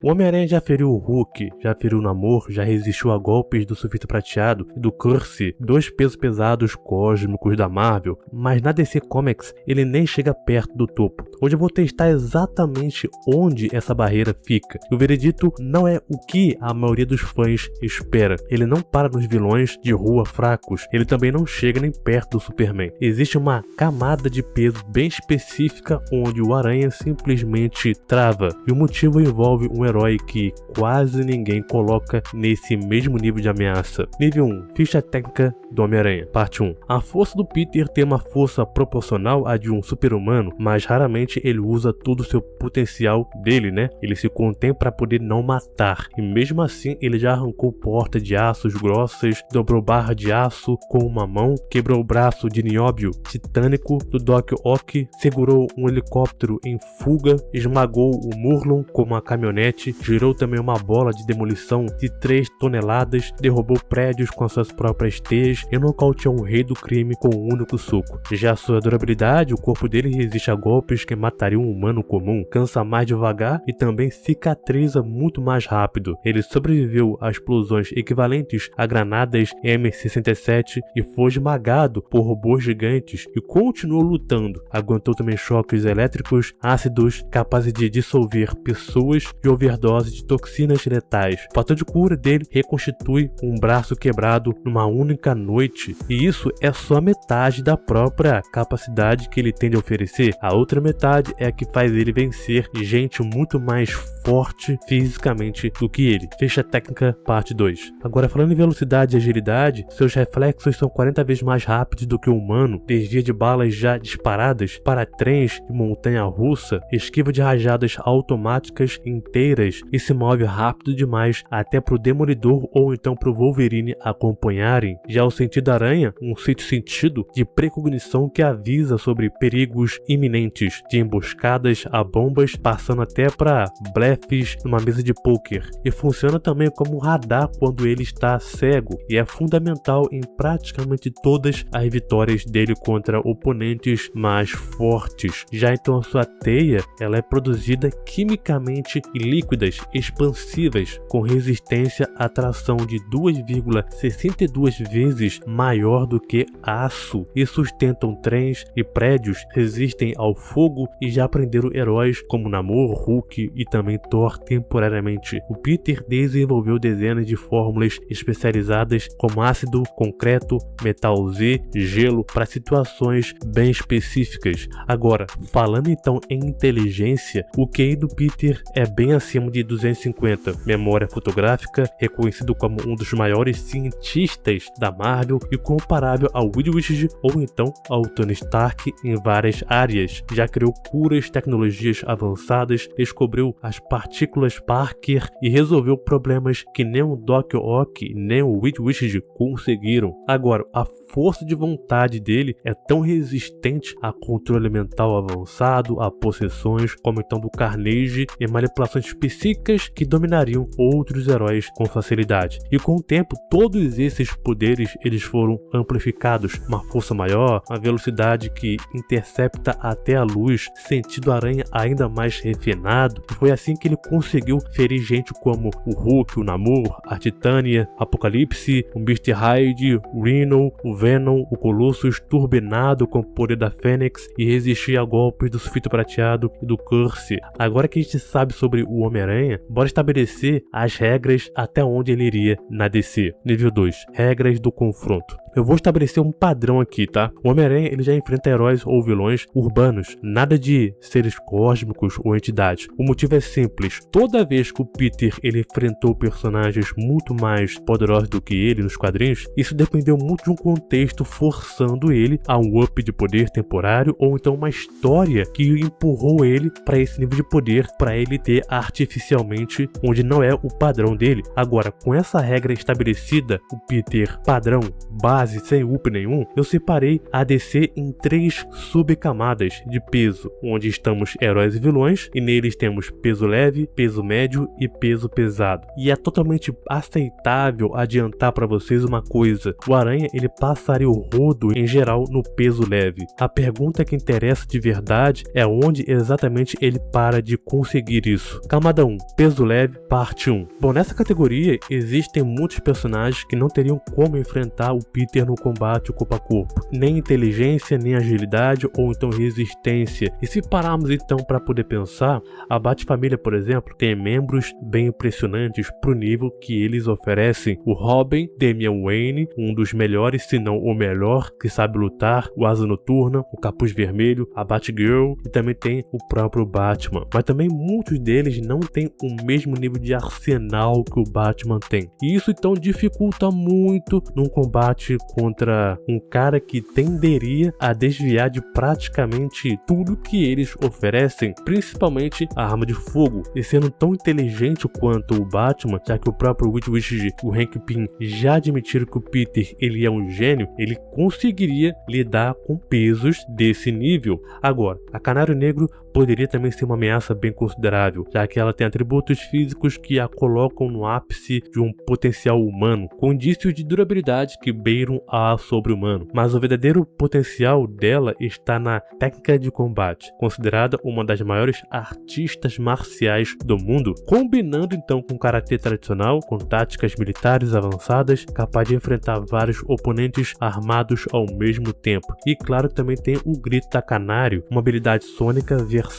O Homem-Aranha já feriu o Hulk, já feriu o Namor, já resistiu a golpes do Surfista Prateado e do Curse, dois pesos pesados cósmicos da Marvel, mas na DC Comics ele nem chega perto do topo. Hoje eu vou testar exatamente onde essa barreira fica. E o veredito não é o que a maioria dos fãs espera. Ele não para nos vilões de rua fracos, ele também não chega nem perto do Superman. Existe uma camada de peso bem específica onde o Aranha simplesmente trava, e o motivo envolve um herói que quase ninguém coloca nesse mesmo nível de ameaça. Nível 1. Ficha técnica do Homem-Aranha. Parte 1. A força do Peter tem uma força proporcional à de um super-humano, mas raramente ele usa todo o seu potencial dele, né? Ele se contém para poder não matar, e mesmo assim ele já arrancou porta de aços grossas, dobrou barra de aço com uma mão, quebrou o braço de nióbio titânico do Doc Ock, segurou um helicóptero em fuga, esmagou o Murlon com uma caminhonete, girou também uma bola de demolição de 3 toneladas, derrubou prédios com as suas próprias teias e nocauteou o rei do crime com um único soco. Já sua durabilidade, o corpo dele resiste a golpes que matariam um humano comum, cansa mais devagar e também cicatriza muito mais rápido. Ele sobreviveu a explosões equivalentes a granadas M67 e foi esmagado por robôs gigantes e continuou lutando. Aguentou também choques elétricos, ácidos, capazes de dissolver pessoas e overdose de toxinas letais. O fator de cura dele reconstitui um braço quebrado numa única noite, e isso é só metade da própria capacidade que ele tem de oferecer. A outra metade é a que faz ele vencer gente muito mais forte fisicamente do que ele. Ficha técnica, parte 2. Agora, falando em velocidade e agilidade, seus reflexos são 40 vezes mais rápidos do que o humano, desvia de balas já disparadas, para trens de montanha-russa, esquiva de rajadas automáticas inteiras e se move rápido demais até pro Demolidor ou então pro Wolverine acompanharem. Já o sentido aranha, um sexto sentido de precognição que avisa sobre perigos iminentes, de emboscadas a bombas, passando até para blefs numa mesa de pôquer, e funciona também como um radar quando ele está cego, e é fundamental em praticamente todas as vitórias dele contra oponentes mais fortes. Já então a sua teia, ela é produzida quimicamente em líquidas expansivas com resistência à tração de 2,62 vezes maior do que aço, e sustentam trens e prédios, resistem ao fogo e já prenderam heróis como Namor, Hulk e também Thor temporariamente. O Peter desenvolveu dezenas de fórmulas especializadas como ácido, concreto, metal Z, gelo para situações bem específicas. Agora, falando então em inteligência, o QI do Peter é bem acima de 250, memória fotográfica, reconhecido como um dos maiores cientistas da Marvel e comparável ao Reed Richards ou então ao Tony Stark em várias áreas. Já criou curas, tecnologias avançadas, descobriu as partículas Parker e resolveu problemas que nem o Doc Ock nem o Reed Richards conseguiram. Agora, a força de vontade dele é tão resistente a controle mental avançado, a possessões, como então do Carnage e manipulações psíquicas que dominariam outros heróis com facilidade. E com o tempo, todos esses poderes eles foram amplificados. Uma força maior, uma velocidade que intercepta até a luz, sentido aranha ainda mais refinado. E foi assim que ele conseguiu ferir gente como o Hulk, o Namor, a Titânia, Apocalipse, o Mr. Hyde, o Rhino, o Venom, o Colossus turbinado com o poder da Fênix e resistir a golpes do Surfista Prateado e do Curse. Agora que a gente sabe sobre o Homem-Aranha, bora estabelecer as regras até onde ele iria na DC. Nível 2. Regras do confronto. Eu vou estabelecer um padrão aqui, tá? O Homem-Aranha ele já enfrenta heróis ou vilões urbanos, nada de seres cósmicos ou entidades. O motivo é simples: toda vez que o Peter ele enfrentou personagens muito mais poderosos do que ele nos quadrinhos, isso dependeu muito de um contexto forçando ele a um up de poder temporário ou então uma história que empurrou ele para esse nível de poder para ele ter artificialmente onde não é o padrão dele. Agora, com essa regra estabelecida, o Peter padrão base sem up nenhum, eu separei a DC em 3 subcamadas de peso, onde estamos heróis e vilões, e neles temos peso leve, peso médio e peso pesado. E é totalmente aceitável adiantar para vocês uma coisa: o Aranha ele passaria o rodo em geral no peso leve. A pergunta que interessa de verdade é onde exatamente ele para de conseguir isso. Camada Camada 1, Peso Leve, Parte 1. Bom, nessa categoria existem muitos personagens que não teriam como enfrentar o Peter no combate corpo a corpo, nem inteligência, nem agilidade ou então resistência. E se pararmos então para poder pensar, a Bat-Família, por exemplo, tem membros bem impressionantes pro nível que eles oferecem. O Robin, Damian Wayne, um dos melhores, se não o melhor, que sabe lutar, o Asa Noturna, o Capuz Vermelho, a Batgirl e também tem o próprio Batman. Mas também muitos deles não têm o mesmo nível de arsenal que o Batman tem. E isso então dificulta muito num combate contra um cara que tenderia a desviar de praticamente tudo que eles oferecem, principalmente a arma de fogo. E sendo tão inteligente quanto o Batman, já que o próprio Witwick e o Hank Pym já admitiram que o Peter ele é um gênio, ele conseguiria lidar com pesos desse nível. Agora, a Canário Negro poderia também ser uma ameaça bem considerável, já que ela tem atributos físicos que a colocam no ápice de um potencial humano, com indícios de durabilidade que beiram a sobre-humano. Mas o verdadeiro potencial dela está na técnica de combate, considerada uma das maiores artistas marciais do mundo, combinando então com karatê tradicional, com táticas militares avançadas, capaz de enfrentar vários oponentes armados ao mesmo tempo. E claro, também tem o grito da Canário, uma habilidade sônica versátil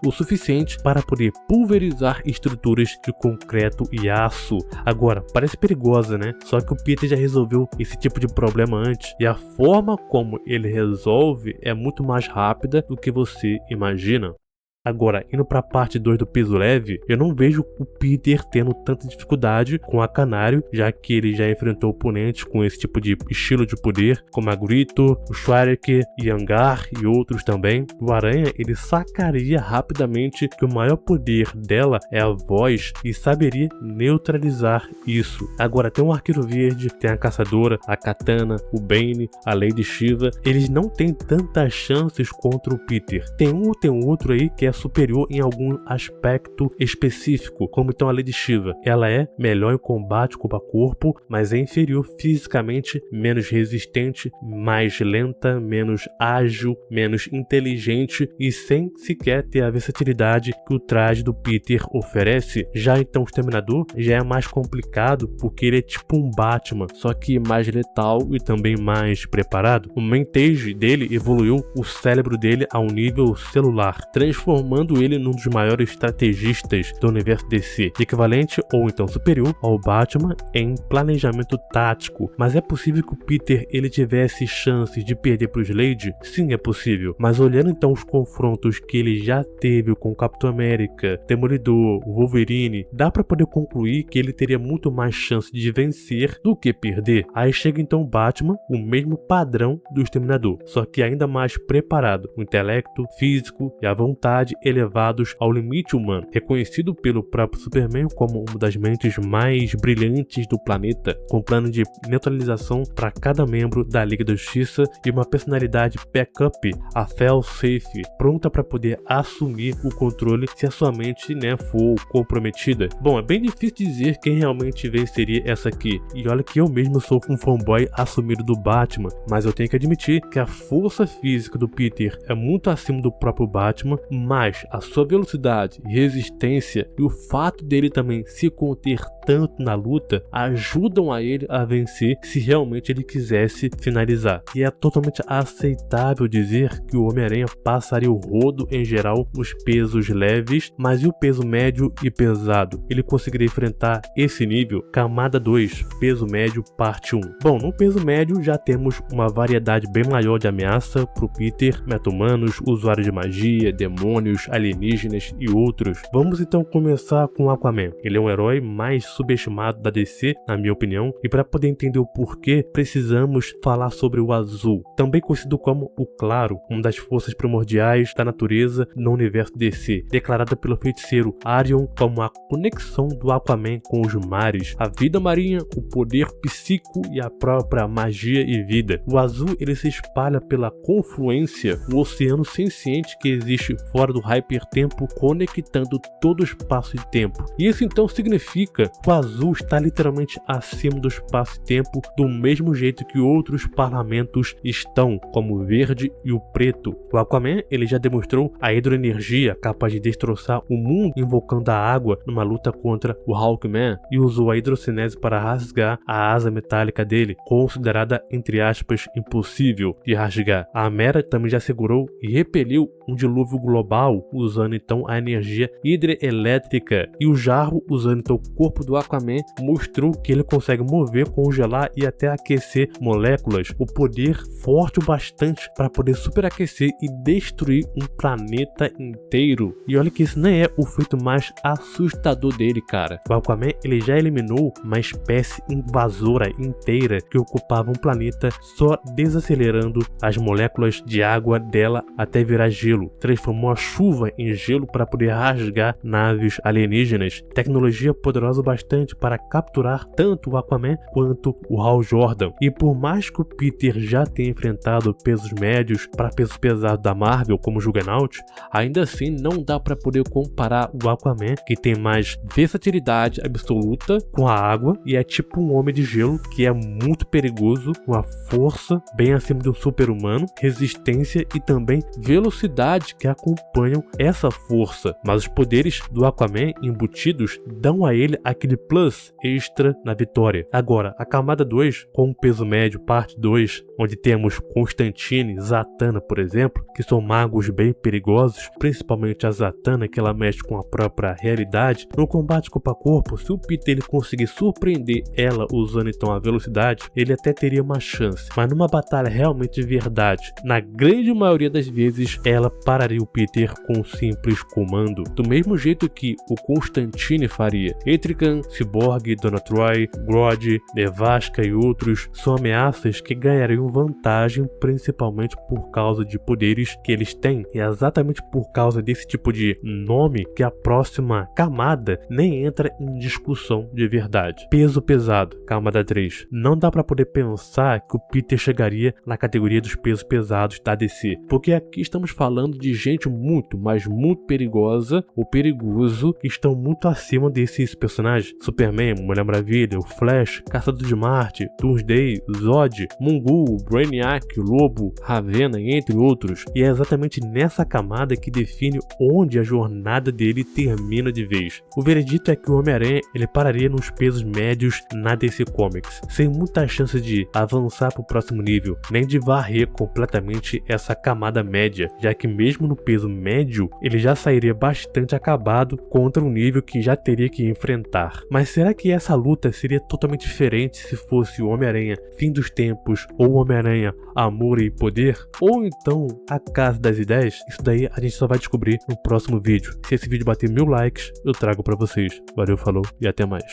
o suficiente para poder pulverizar estruturas de concreto e aço. Agora, parece perigosa, né? Só que o Peter já resolveu esse tipo de problema antes, e a forma como ele resolve é muito mais rápida do que você imagina. Agora, indo para a parte 2 do peso leve, eu não vejo o Peter tendo tanta dificuldade com a Canário, já que ele já enfrentou oponentes com esse tipo de estilo de poder, como a Grito, o Shredder, Yangar e outros também. O Aranha, ele sacaria rapidamente que o maior poder dela é a voz e saberia neutralizar isso. Agora, tem o Arqueiro Verde, tem a Caçadora, a Katana, o Bane, a Lady Shiva. Eles não têm tantas chances contra o Peter. Tem um ou tem outro aí que é superior em algum aspecto específico, como então a Lady Shiva. Ela é melhor em combate corpo a corpo, mas é inferior fisicamente, menos resistente, mais lenta, menos ágil, menos inteligente e sem sequer ter a versatilidade que o traje do Peter oferece. Já então o Exterminador já é mais complicado porque ele é tipo um Batman, só que mais letal e também mais preparado. O Mentage dele evoluiu o cérebro dele a um nível celular, transformando ele num dos maiores estrategistas do universo DC, equivalente ou então superior ao Batman em planejamento tático. Mas é possível que o Peter ele tivesse chances de perder para o Slade? Sim, é possível, mas olhando então os confrontos que ele já teve com o Capitão América, Demolidor, o Wolverine, dá para poder concluir que ele teria muito mais chance de vencer do que perder. Aí chega então o Batman, o mesmo padrão do Exterminador, só que ainda mais preparado, o intelecto, físico e a vontade elevados ao limite humano, reconhecido pelo próprio Superman como uma das mentes mais brilhantes do planeta, com plano de neutralização para cada membro da Liga da Justiça e uma personalidade backup, a fail-safe, pronta para poder assumir o controle se a sua mente for comprometida. Bom, é bem difícil dizer quem realmente venceria essa aqui, e olha que eu mesmo sou um fanboy assumido do Batman, mas eu tenho que admitir que a força física do Peter é muito acima do próprio Batman, mas a sua velocidade, resistência e o fato dele também se conter tanto na luta ajudam a ele a vencer se realmente ele quisesse finalizar. E é totalmente aceitável dizer que o Homem-Aranha passaria o rodo em geral nos pesos leves, mas e o peso médio e pesado? Ele conseguiria enfrentar esse nível? Camada 2, peso médio, parte 1. Bom, no peso médio já temos uma variedade bem maior de ameaça para o Peter, meta-humanos, usuários de magia, demônios, alienígenas e outros. Vamos então começar com o Aquaman. Ele é um herói mais subestimado da DC, na minha opinião, e para poder entender o porquê, precisamos falar sobre o Azul, também conhecido como o Claro, uma das forças primordiais da natureza no universo DC, declarada pelo feiticeiro Arion como a conexão do Aquaman com os mares, a vida marinha, o poder psíquico e a própria magia e vida. O Azul ele se espalha pela confluência, o oceano senciente que existe fora do hypertempo, conectando todo o espaço e tempo. E isso então significa O azul está literalmente acima do espaço e tempo, do mesmo jeito que outros parlamentos estão, como o verde e o preto. O Aquaman, ele já demonstrou a hidroenergia capaz de destroçar o mundo invocando a água numa luta contra o Hawkman e usou a hidrocinese para rasgar a asa metálica dele, considerada entre aspas impossível de rasgar. A Mera também já segurou e repeliu um dilúvio global usando então a energia hidrelétrica, e o Jarro, usando então o corpo do Aquaman, mostrou que ele consegue mover, congelar e até aquecer moléculas, o poder forte o bastante para poder superaquecer e destruir um planeta inteiro. E olha que isso nem é o feito mais assustador dele, cara. O Aquaman, ele já eliminou uma espécie invasora inteira que ocupava um planeta, só desacelerando as moléculas de água dela até virar gelo. Transformou a chuva em gelo para poder rasgar naves alienígenas. Tecnologia poderosa bastante para capturar tanto o Aquaman quanto o Hal Jordan. E por mais que o Peter já tenha enfrentado pesos médios para pesos pesados da Marvel, como o Juggernaut, ainda assim não dá para poder comparar o Aquaman, que tem mais versatilidade absoluta com a água e é tipo um homem de gelo que é muito perigoso, com a força bem acima de um super-humano, resistência e também velocidade que acompanham essa força. Mas os poderes do Aquaman embutidos dão a ele aquele plus extra na vitória. Agora, a camada 2, com o peso médio parte 2, onde temos Constantine, Zatanna, por exemplo, que são magos bem perigosos, principalmente a Zatanna, que ela mexe com a própria realidade. No combate corpo a corpo, se o Peter ele conseguir surpreender ela usando então a velocidade, ele até teria uma chance. Mas numa batalha realmente de verdade, na grande maioria das vezes, ela pararia o Peter com um simples comando, do mesmo jeito que o Constantine faria. Etrigan, Cyborg, Donna Troy, Grodd, Nevasca e outros são ameaças que ganhariam vantagem principalmente por causa de poderes que eles têm, e é exatamente por causa desse tipo de nome que a próxima camada nem entra em discussão de verdade. Peso pesado, camada 3. Não dá para poder pensar que o Peter chegaria na categoria dos pesos pesados da DC, porque aqui estamos falando de gente muito, mas muito perigosa ou perigoso, que estão muito acima desses personagens. Superman, Mulher Maravilha, o Flash, Caçador de Marte, Doomsday, Zod, Mongul, Brainiac, Lobo, Ravenna, entre outros. E é exatamente nessa camada que define onde a jornada dele termina de vez. O veredito é que o Homem-Aranha ele pararia nos pesos médios na DC Comics, sem muita chance de avançar para o próximo nível, nem de varrer completamente essa camada média, já que mesmo no peso médio ele já sairia bastante acabado contra um nível que já teria que enfrentar. Mas será que essa luta seria totalmente diferente se fosse o Homem-Aranha Fim dos Tempos ou o Homem-Aranha Amor e Poder? Ou então a Casa das Ideias? Isso daí a gente só vai descobrir no próximo vídeo. Se esse vídeo bater 1000 likes, eu trago pra vocês. Valeu, falou e até mais.